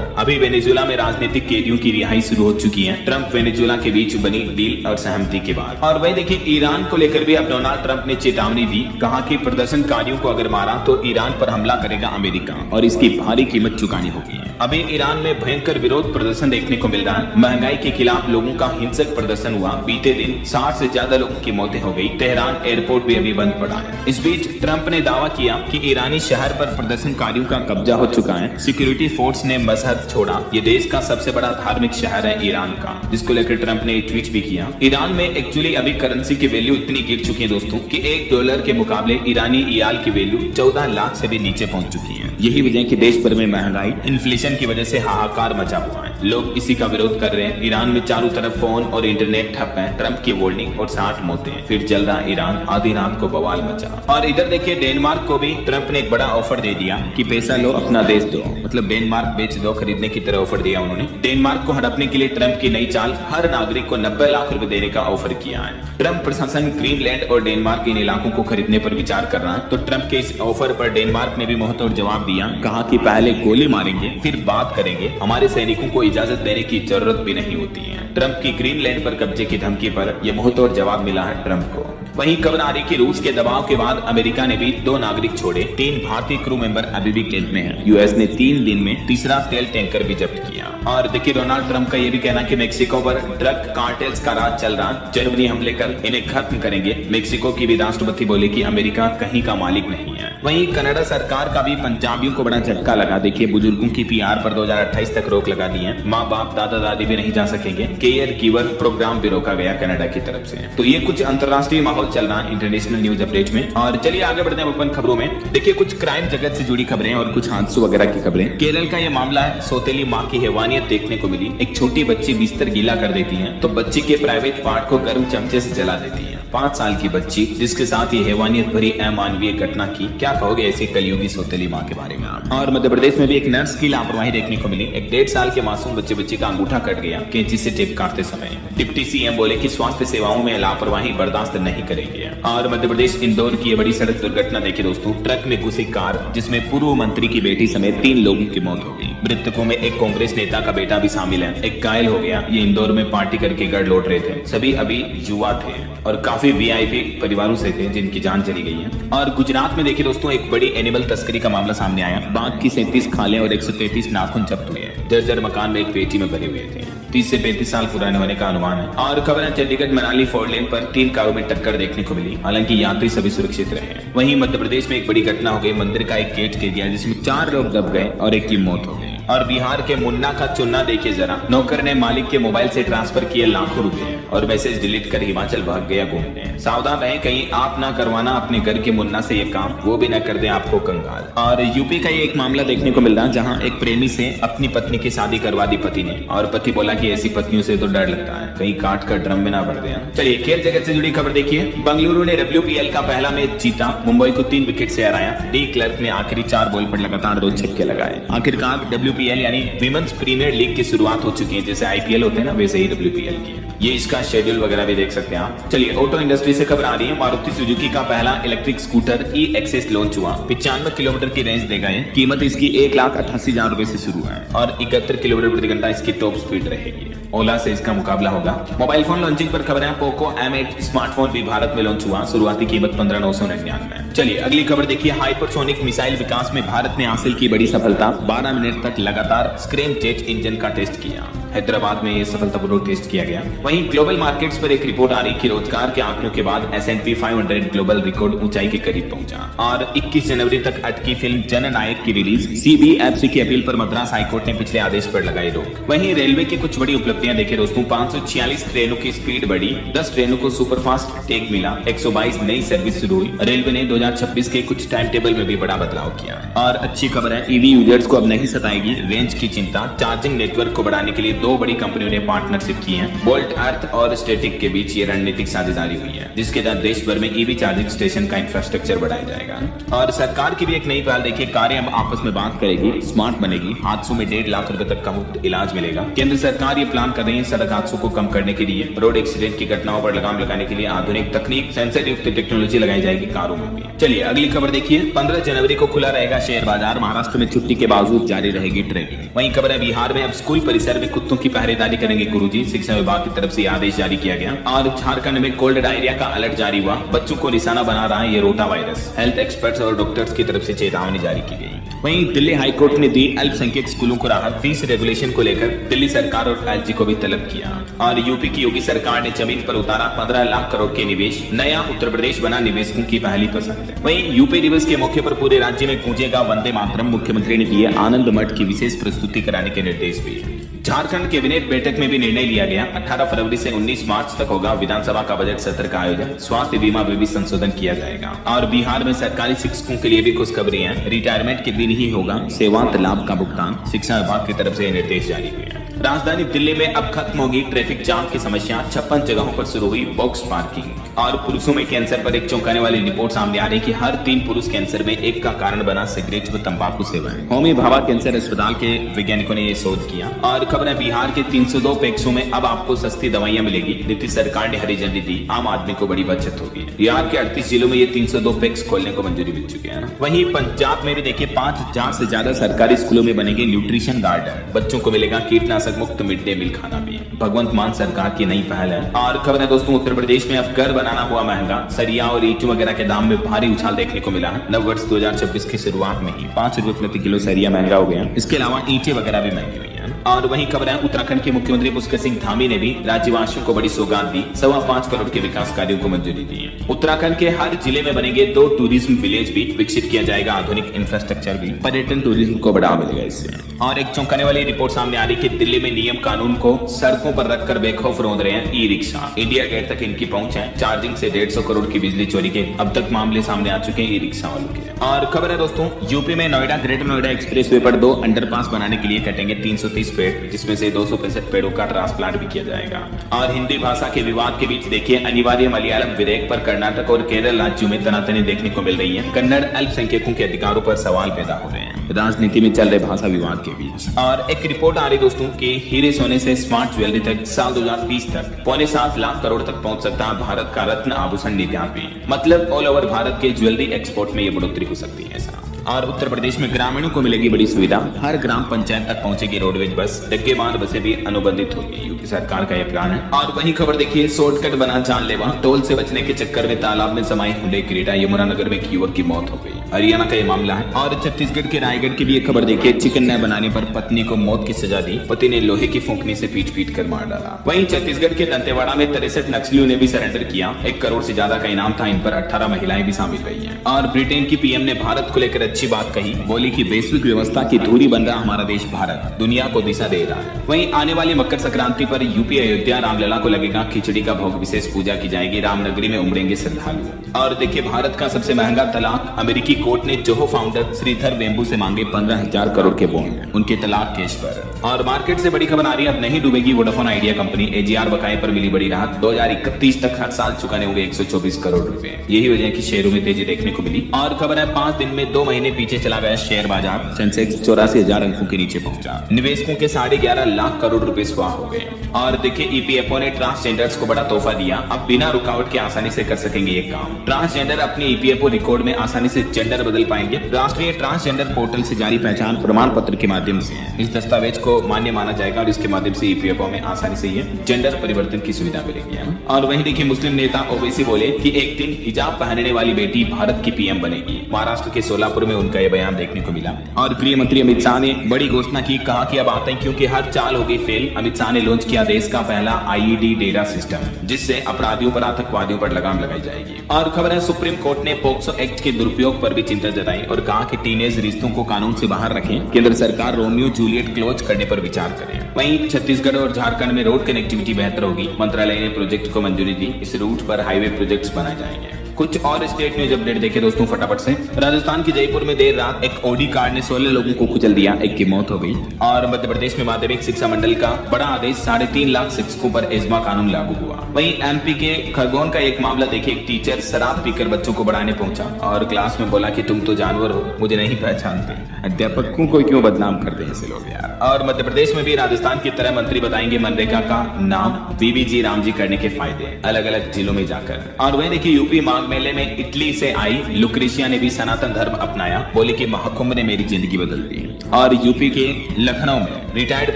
अभी वेनेजुएला में राजनीतिक कैदियों की रिहाई शुरू हो चुकी है, ट्रंप वेनेजुएला के बीच बनी डील और सहमति के बाद। और वही देखिए ईरान को लेकर भी अब डोनाल्ड ट्रंप ने चेतावनी दी। कहा कि प्रदर्शनकारियों को अगर मारा तो ईरान पर हमला करेगा अमेरिका और इसकी भारी कीमत चुकानी होगी। अभी ईरान में भयंकर विरोध प्रदर्शन देखने को मिल रहा है। महंगाई के खिलाफ लोगों का हिंसक प्रदर्शन हुआ। बीते दिन 60 से ज्यादा लोगों की मौतें हो गई। तेहरान एयरपोर्ट भी अभी बंद पड़ा है। इस बीच ट्रंप ने दावा किया कि ईरानी शहर पर प्रदर्शनकारियों का कब्जा हो चुका है। सिक्योरिटी फोर्स ने मशहद छोड़ा। ये देश का सबसे बड़ा धार्मिक शहर है ईरान का, जिसको लेकर ट्रंप ने ट्वीट भी किया। ईरान में एक्चुअली अभी करेंसी की वैल्यू इतनी गिर चुकी है दोस्तों कि $1 के मुकाबले ईरानी रियाल की वैल्यू 14 लाख से भी नीचे पहुंच चुकी है। यही वजह कि देश भर में महंगाई इन्फ्लेशन की वजह से हाहाकार मचा हुआ है। लोग इसी का विरोध कर रहे हैं। ईरान में चारों तरफ फोन और इंटरनेट ठप है। ट्रंप की वार्निंग और 60 मौतें। फिर जल रहा ईरान, आधी रात को बवाल मचा। और इधर देखिए डेनमार्क को भी ट्रंप ने एक बड़ा ऑफर दे दिया कि पैसा लो अपना देश दो, मतलब डेनमार्क बेच दो खरीदने की तरह ऑफर दिया उन्होंने। डेनमार्क को हड़पने के लिए ट्रंप की नई चाल, हर नागरिक को 90 लाख रुपए देने का ऑफर किया है। ट्रंप प्रशासन ग्रीनलैंड और डेनमार्क इन इलाकों को खरीदने पर विचार कर रहा है। तो ट्रंप के इस ऑफर पर डेनमार्क ने भी मुंहतोड़ जवाब दिया। कहा कि पहले गोली मारेंगे फिर बात करेंगे, हमारे सैनिकों को इजाजत देने की जरूरत भी नहीं होती है। ट्रंप की ग्रीनलैंड पर कब्जे की धमकी पर यह मुंहतोड़ जवाब मिला है ट्रंप को। वहीं खबर आ रही कि रूस के दबाव के बाद अमेरिका ने भी 2 नागरिक छोड़े। 3 भारतीय क्रू मेंबर अभी भी कैद में हैं। यूएस ने 3 दिन में तीसरा तेल टैंकर भी जब्त किया। और देखिए डोनाल्ड ट्रंप का ये भी कहना कि मेक्सिको पर ड्रग कार्टेल्स का राज चल रहा, जर्मनी हमले कर इन्हें खत्म करेंगे। मेक्सिको की भी राष्ट्रपति बोले कि अमेरिका कहीं का मालिक नहीं है। वहीं कनाडा सरकार का भी पंजाबियों को बड़ा झटका लगा। देखिए बुजुर्गों की पीआर पर 2028 तक रोक लगा दी है। माँ बाप दादा दादी भी नहीं जा सकेंगे। केयर गिवर प्रोग्राम भी रोका गया कनाडा की तरफ से। तो ये कुछ अंतर्राष्ट्रीय माहौल चल रहा है इंटरनेशनल न्यूज अपडेट में। और चलिए आगे बढ़ते हैं अपन खबरों में। देखिए कुछ क्राइम जगत से जुड़ी खबरें और कुछ हादसों वगैरह की खबरें। केरल का ये मामला है। सौतेली माँ की हैवानियत देखने को मिली। एक छोटी बच्ची बिस्तर गीला कर देती है तो बच्ची के प्राइवेट पार्ट को गर्म चमचे से जला देती है। 5 साल की बच्ची जिसके साथ ये हैवानियत भरी अमानवीय घटना की। क्या कहोगे ऐसी कलयुगी सौतेली माँ के बारे में आप? और मध्य प्रदेश में भी एक नर्स की लापरवाही देखने को मिली। एक 1.5 साल के मासूम बच्चे का अंगूठा कट गया कैंची से टेप काटते समय। डिप्टी सीएम बोले कि स्वास्थ्य सेवाओं में लापरवाही बर्दाश्त नहीं करेंगे। और मध्य प्रदेश इंदौर की बड़ी सड़क दुर्घटना देखी दोस्तों। ट्रक में घुसी कार जिसमें पूर्व मंत्री की बेटी समेत 3 लोगों की मौत हो गई। मृतकों में एक कांग्रेस नेता का बेटा भी शामिल है। एक घायल हो गया। ये इंदौर में पार्टी करके घर लौट रहे थे। सभी अभी युवा थे और काफी वीआईपी परिवारों से थे जिनकी जान चली गई है। और गुजरात में देखिए दोस्तों एक बड़ी एनिमल तस्करी का मामला सामने आया। बाघ की 37 खालें और 133 नाखून जब्त हुए। जर्जर मकान में एक पेटी में भरे हुए थे। 30 से 35 साल पुराने होने का अनुमान है। और खबर है चंडीगढ़ मनाली 4 लेन पर 3 कारों में टक्कर देखने को मिली। हालांकि यात्री सभी सुरक्षित रहे। वहीं मध्य प्रदेश में एक बड़ी घटना हो गई। मंदिर का एक गेट गिर गया जिसमें 4 लोग दब गए और एक की मौत हो गई। और बिहार के मुन्ना का चुन्ना देखिए जरा। नौकर ने मालिक के मोबाइल से ट्रांसफर किए लाखों रुपए और मैसेज डिलीट कर हिमाचल भाग गया घूमने। सावधान रहें कहीं आप ना करवाना अपने घर के मुन्ना से ये काम, वो भी न कर दे आपको कंगाल। और यूपी का ये एक मामला देखने को मिल रहा है जहाँ एक प्रेमी से अपनी पत्नी की शादी करवा दी पति ने। और पति बोला कि ऐसी पत्नियों से तो डर लगता है कहीं काट कर ड्रम में ना भर दे। चलिए खेल जगत से जुड़ी खबर देखिए। बंगलुरु ने WPL का पहला मैच जीता। मुंबई को 3 विकेट से हराया। डी क्लर्क ने आखिरी 4 बॉल पर लगातार 2 छक्के लगाए। आखिरकार WPL WPL यानी विमेंस प्रीमियर लीग की शुरुआत हो चुकी है। जैसे IPL होते हैं ना, वैसे ही WPL की है। ये इसका शेड्यूल वगैरह भी देख सकते हैं आप। चलिए ऑटो इंडस्ट्री से खबर आ रही है। मारुति सुजुकी का पहला इलेक्ट्रिक स्कूटर E-Access लॉन्च हुआ। 95 किलोमीटर की रेंज देगा ये। कीमत इसकी 1,88,000 रुपए से शुरू है और 71 किलोमीटर प्रति घंटा इसकी टॉप स्पीड रहेगी। ओला से इसका मुकाबला होगा। मोबाइल फोन लॉन्चिंग पर खबर है। पोको M8 स्मार्टफोन भी भारत में लॉन्च हुआ। शुरुआती कीमत 15,999। चलिए अगली खबर देखिए। हाइपरसोनिक मिसाइल विकास में भारत ने हासिल की बड़ी सफलता। 12 मिनट तक लगातार स्क्रैमजेट इंजन का टेस्ट किया। हैदराबाद में ये सफलतापूर्वक टेस्ट किया गया। वहीं ग्लोबल मार्केट्स पर एक रिपोर्ट आ रही कि रोजगार के आंकड़ों के बाद S&P 500 ग्लोबल रिकॉर्ड ऊंचाई के करीब पहुंचा। और 21 जनवरी तक अटकी फिल्म जननायक की रिलीज। CBFC की अपील पर मद्रास हाईकोर्ट ने पिछले आदेश पर लगाई रोक। वहीं रेलवे की कुछ बड़ी उपलब्धियां देखिए दोस्तों। 546 ट्रेनों की स्पीड बढ़ी। 10 ट्रेनों को सुपरफास्ट टैग मिला। 122 नई सर्विस शुरू हुई। रेलवे ने 2026 के कुछ टाइम टेबल में भी बड़ा बदलाव किया। और अच्छी खबर है, EV यूजर्स को अब नहीं सताएगी रेंज की चिंता। चार्जिंग नेटवर्क को बढ़ाने के लिए 2 बड़ी कंपनियों ने पार्टनरशिप की है। बोल्ट अर्थ और स्टैटिक के बीच ये रणनीतिक साझेदारी हुई है, जिसके तहत देश भर में EV चार्जिंग स्टेशन का इंफ्रास्ट्रक्चर बढ़ाया जाएगा। और सरकार की भी एक नई पहल देखिए। कारें अब आपस में बात करेगी, स्मार्ट बनेगी। हादसों में 1.5 लाख रुपए तक का मुफ्त इलाज मिलेगा। केंद्र सरकार ये प्लान कर रही है सड़क हादसों को कम करने के लिए। रोड एक्सीडेंट की घटनाओं पर लगाम लगाने के लिए आधुनिक तकनीक, सेंसिटिव टेक्नोलॉजी लगाई जाएगी कारों में भी। चलिए अगली खबर देखिए। 15 जनवरी को खुला रहेगा शेयर बाजार। महाराष्ट्र में छुट्टी के बावजूद जारी रहेगी ट्रेडिंग। वहीं खबर है बिहार में अब स्कूल परिसर में कुत्तों की पहरेदारी करेंगे गुरुजी। शिक्षा विभाग की तरफ से आदेश जारी किया गया। और झारखंड में कोल्ड डायरिया का अलर्ट जारी हुआ। बच्चों को निशाना बना रहा है ये रोटा वायरस। हेल्थ एक्सपर्ट्स और डॉक्टर्स की तरफ से चेतावनी जारी की गई। वहीं दिल्ली हाईकोर्ट ने दी अल्पसंख्यक स्कूलों को राहत। फीस रेगुलेशन को लेकर दिल्ली सरकार और LG को भी तलब किया। और यूपी की योगी सरकार ने जमीन पर उतारा 15 लाख करोड़ के निवेश। नया उत्तर प्रदेश बना निवेशकों की पहली पसंद। वहीं यूपी दिवस के मौके पर पूरे राज्य में गूंजेगा वंदे मातरम। मुख्यमंत्री ने दिए आनंद मठ की विशेष प्रस्तुति कराने के निर्देश भी। झारखंड कैबिनेट बैठक में भी निर्णय लिया गया। 18 फरवरी से 19 मार्च तक होगा विधानसभा का बजट सत्र का आयोजन। स्वास्थ्य बीमा में भी संशोधन किया जाएगा। और बिहार में सरकारी शिक्षकों के लिए भी खुशखबरी है। रिटायरमेंट के दिन ही होगा सेवांत लाभ का भुगतान। शिक्षा विभाग की तरफ से निर्देश जारी हुए हैं। राजधानी दिल्ली में अब खत्म होगी ट्रैफिक जाम की समस्या। 56 जगहों पर शुरू हुई बॉक्स पार्किंग। और पुरुषों में कैंसर पर एक चौंकाने वाली रिपोर्ट सामने आ रही कि हर 3 पुरुष कैंसर में एक का कारण बना सिगरेट व तंबाकू सेवन। होमी भाभा कैंसर अस्पताल के वैज्ञानिकों ने ये शोध किया। और खबर है बिहार के 302 पैक्सों में अब आपको सस्ती दवाइयां मिलेगी। नीतीश सरकार ने हरी झंडी दी। आम आदमी को बड़ी बचत होगी। बिहार के 38 जिलों में ये 302 पैक्स खोलने को मंजूरी मिल चुकी है। वहीं पंजाब में भी देखिए 5000 से ज्यादा सरकारी स्कूलों में बनेंगे न्यूट्रिशन गार्डन। बच्चों को मिलेगा कीटनाशक मुक्त मिड डे मील खाना भी। भगवंत मान सरकार की नई पहल है। और खबर है दोस्तों उत्तर प्रदेश में अब घर बनाना हुआ महंगा। सरिया और ईंटों वगैरह के दाम में भारी उछाल देखने को मिला है। नव वर्ष 2026 की शुरुआत में ही 5 रुपए प्रति किलो सरिया महंगा हो गया। इसके अलावा ईंटें वगैरह भी महंगी हुई है। और वहीं खबर है उत्तराखंड के मुख्यमंत्री पुष्कर सिंह धामी ने भी राज्यवासियों को बड़ी सौगात दी। 5.25 करोड़ के विकास कार्यों को मंजूरी दी है। उत्तराखंड के हर जिले में बनेंगे 2 टूरिज्म विलेज भी। विकसित किया जाएगा आधुनिक इंफ्रास्ट्रक्चर भी। पर्यटन टूरिज्म को बढ़ावा मिलेगा इससे। और एक चौंकाने वाली रिपोर्ट सामने आ रही कि दिल्ली में नियम कानून को सड़कों पर रखकर बेखौफ रौंद रहे हैं ई-रिक्शा। इंडिया गेट तक इनकी पहुंच है। चार्जिंग से 150 करोड़ की बिजली चोरी के अब तक मामले सामने आ चुके हैं ई-रिक्शा वालों के। और खबर है दोस्तों यूपी में नोएडा ग्रेटर नोएडा एक्सप्रेसवे पर 2 अंडरपास बनाने के लिए कटेंगे 330 पेड़, जिसमें से 265 पेड़ों का ट्रांसप्लांट भी किया जाएगा। और हिंदी भाषा के विवाद के बीच देखिए अनिवार्य मलयालम विधेयक पर कर्नाटक और केरल राज्यों में तनातनी देखने को मिल रही है। कन्नड़ अल्पसंख्यकों के अधिकारों पर सवाल पैदा हो रहे हैं राजनीति में चल रहे भाषा विवाद के बीच। और एक रिपोर्ट आ रही दोस्तों कि हीरे सोने से स्मार्ट ज्वेलरी तक साल 2030 तक 7.25 लाख करोड़ तक पहुंच सकता है भारत का रत्न आभूषण निर्यात भी। मतलब ऑल ओवर भारत के ज्वेलरी एक्सपोर्ट में ये बढ़ोतरी हो सकती है ऐसा। और उत्तर प्रदेश में ग्रामीणों को मिलेगी बड़ी सुविधा। हर ग्राम पंचायत तक पहुंचेगी रोडवेज बस। डग्गेबाज बसें भी अनुबंधित होगी। यूपी सरकार का यह प्लान है। और वही खबर देखिए शॉर्टकट बना जानलेवा। टोल से बचने के चक्कर में तालाब में समाई हुंडई क्रेटा। यमुनानगर में एक युवक की मौत हो गई। हरियाणा का यह मामला है। और छत्तीसगढ़ के रायगढ़ की भी एक खबर देखिए। चिकन न बनाने पर पत्नी को मौत की सजा दी। पति ने लोहे की फूंकनी से पीट कर मार डाला। वहीं छत्तीसगढ़ के दंतेवाड़ा में 63 नक्सलियों ने भी सरेंडर किया। 1 करोड़ से ज्यादा का इनाम था। इन पर 18 महिलाएं भी शामिल रही हैं। और ब्रिटेन की पीएम ने भारत को लेकर अच्छी बात कही। बोली कि वैश्विक व्यवस्था की धुरी बन रहा हमारा देश भारत दुनिया को दिशा दे रहा है। वहीं आने वाली मकर संक्रांति पर यूपी अयोध्या रामलला को लगेगा खिचड़ी का भोग। विशेष पूजा की जाएगी। रामनगरी में उमड़ेंगे श्रद्धालु। और देखिए भारत का सबसे महंगा तलाक। अमेरिकी कोर्ट ने जोहो फाउंडर श्रीधर वेम्बू से मांगे 15,000 करोड़ के बॉन्ड उनके तलाक केस पर। और मार्केट से बड़ी खबर आ रही है, अब नहीं डूबेगी वोडाफोन आइडिया कंपनी। AGR बकाये पर मिली बड़ी राहत, 2031 तक हर साल चुकाने होंगे 124 करोड़ रुपए। यही वजह है कि शेयरों में तेजी देखने को मिली। और खबर है 5 दिन में 2 महीने पीछे चला गया शेयर बाजार, सेंसेक्स 84,000 अंकों के नीचे पहुंचा। निवेशकों के 11.5 लाख करोड़ रुपए स्वाह हो गए। और देखिए EPFO ने ट्रांसजेंडर्स को बड़ा तोहफा दिया, अब बिना रुकावट के आसानी से कर सकेंगे ये काम। ट्रांसजेंडर अपने EPFO रिकॉर्ड में आसानी से जेंडर बदल पाएंगे। राष्ट्रीय ट्रांसजेंडर पोर्टल से जारी पहचान प्रमाण पत्र के माध्यम से इस दस्तावेज को मान्य माना जाएगा और इसके माध्यम से EPFO में आसानी से ये जेंडर परिवर्तन की सुविधा मिलेगी। और वहीं देखिए मुस्लिम नेता ओवैसी बोले कि एक दिन हिजाब पहनने वाली बेटी भारत की PM बनेगी। महाराष्ट्र के सोलापुर में उनका ये बयान देखने को मिला। और गृह मंत्री अमित शाह ने बड़ी घोषणा की, कहा कि अब आतंकियों की हर चाल हो गई फेल। अमित शाह ने लॉन्च किया देश का पहला IED डेरा सिस्टम, जिससे अपराधियों पर आतंकवादियों पर लगाम लगाई जाएगी। और खबर है सुप्रीम कोर्ट ने पोक्सो एक्ट के दुरुपयोग पर भी चिंता जताई और कहा कि टीनेज रिश्तों को कानून से बाहर रखें। केंद्र सरकार रोमियो जूलियट क्लोज करने पर विचार करे। वहीं छत्तीसगढ़ और झारखंड में रोड कनेक्टिविटी बेहतर होगी, मंत्रालय ने प्रोजेक्ट को मंजूरी दी। इस रूट पर हाईवे प्रोजेक्ट्स बनाए जाएंगे। कुछ और स्टेट न्यूज अपडेट देखे दोस्तों फटाफट से। राजस्थान के जयपुर में देर रात एक ऑडी कार ने 16 लोगों को कुचल दिया, एक की मौत हो गई। और मध्य प्रदेश में माध्यमिक शिक्षा मंडल का बड़ा आदेश, 3.5 लाख शिक्षकों पर एजमा कानून लागू हुआ। वहीं MP के खरगोन का एक मामला देखिए, एक टीचर शराब पीकर बच्चों को बढ़ाने पहुंचा और क्लास में बोला कि तुम तो जानवर हो, मुझे नहीं पहचानते। अध्यापकों को क्यों बदनाम करते हैं ऐसे लोग यार। और मध्य प्रदेश में भी राजस्थान की तरह मंत्री बताएंगे मनरेगा का नाम, BBG रामजी करने के फायदे अलग अलग जिलों में जाकर। और वहीं देखिए यूपी माघ मेले में इटली से आई लुक्रेशिया ने भी सनातन धर्म अपनाया, बोली कि महाकुंभ ने मेरी जिंदगी बदल दी। और यूपी के लखनऊ में रिटायर्ड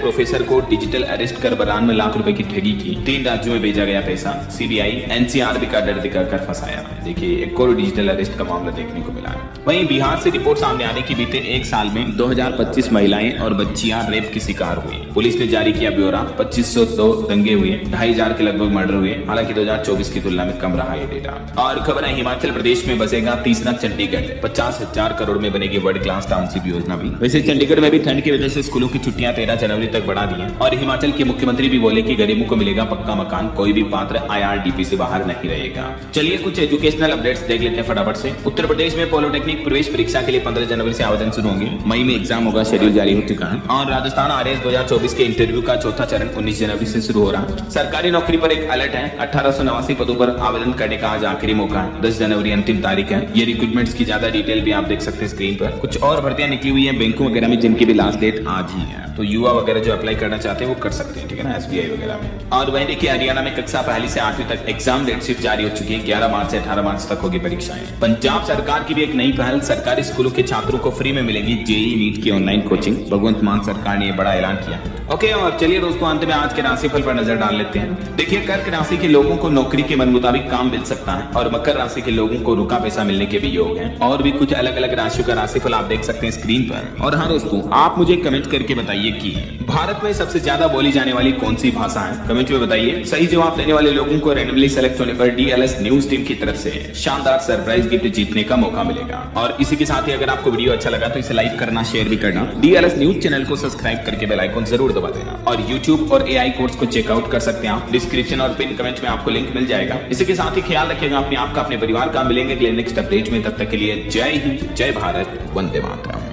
प्रोफेसर को डिजिटल अरेस्ट कर 92 लाख रुपए की ठगी की, 3 राज्यों में भेजा गया पैसा। CBI NCRB का डर दिखाकर फंसाया। देखिए एक और डिजिटल अरेस्ट का मामला देखने को मिला है। वहीं बिहार से रिपोर्ट सामने आने की बीते 1 साल में 2025 महिलाएं और बच्चियां रेप की शिकार हुई। पुलिस ने जारी किया ब्यौरा, 2502 दंगे हुए, 2,500 के लगभग मर्डर हुए। हालांकि 2024 की तुलना में कम रहा ये डेटा। और खबर है हिमाचल प्रदेश में बसेगा तीसरा चंडीगढ़, 50,000 करोड़ में बनेगी वर्ल्ड क्लास टाउनशिप योजना भी। वैसे चंडीगढ़ में भी ठंड की वजह से स्कूलों की छुट्टियां 13 जनवरी तक बढ़ा दी हैं। और हिमाचल के मुख्यमंत्री भी बोले कि गरीबों को मिलेगा पक्का मकान, कोई भी पात्र IRDP से बाहर नहीं रहेगा। चलिए कुछ एजुकेशनल अपडेट्स देख लेते हैं फटाफट से। उत्तर प्रदेश में पॉलिटेक्निक प्रवेश परीक्षा के लिए 15 जनवरी से आवेदन शुरू होंगे। मई में एग्जाम होगा, शेड्यूल जारी हो चुका है। और राजस्थान RS 2024 के इंटरव्यू का चौथा चरण 19 जनवरी से शुरू हो रहा। सरकारी नौकरी पर एक अलर्ट है, 1889 पदों पर आवेदन करने का आज आखिरी मौका है, 10 जनवरी अंतिम तारीख है। ये रिक्रूटमेंट्स की ज्यादा डिटेल भी आप देख सकते हैं स्क्रीन पर। कुछ और भर्तियां निकली हुई है बैंकों वगैरह में, जिनकी भी लास्ट डेट आज ही है, तो युवा वगैरह जो अप्लाई करना चाहते हैं वो कर सकते हैं, ठीक है ना, SBI वगैरह में। और वहीं देखिए हरियाणा में कक्षा 1 से 8वीं तक एग्जाम डेट शीट जारी हो चुकी है, 11 मार्च से 18 मार्च तक होगी परीक्षाएं। पंजाब सरकार की भी एक नई पहल, सरकारी स्कूलों के छात्रों को फ्री में मिलेगी JEE नीट की ऑनलाइन कोचिंग। भगवंत मान सरकार ने बड़ा ऐलान किया। ओके, और चलिए दोस्तों अंत में आज के राशिफल पर नजर डाल लेते हैं। देखिए कर्क राशि के लोगों को नौकरी के मन मुताबिक काम मिल सकता है और मकर राशि के लोगों को रुका पैसा मिलने के भी योग है। और भी कुछ अलग अलग राशियों का राशिफल आप देख सकते हैं स्क्रीन पर। और हाँ दोस्तों, आप मुझे कमेंट करके बताइए कि भारत में सबसे ज्यादा बोली जाने वाली कौन सी भाषा है, कमेंट में बताइए। सही जवाब देने वाले लोगों को रैंडमली सेलेक्ट होने पर DLS न्यूज टीम की तरफ से शानदार सरप्राइज गिफ्ट जीतने का मौका मिलेगा। और इसी के साथ ही अगर आपको वीडियो अच्छा लगा तो इसे लाइक करना, शेयर भी करना। DLS न्यूज चैनल को सब्सक्राइब करके बेल आइकन जरूर दबा देना। और YouTube और AI कोर्स को चेकआउट कर सकते हैं आप, डिस्क्रिप्शन और पिन कमेंट में आपको लिंक मिल जाएगा। इसी के साथ ही ख्याल रखिएगा अपने आप का, अपने परिवार का। मिलेंगे अगले नेक्स्ट अपडेट में, तब तक के लिए जय हिंद, जय भारत, वंदे मातरम।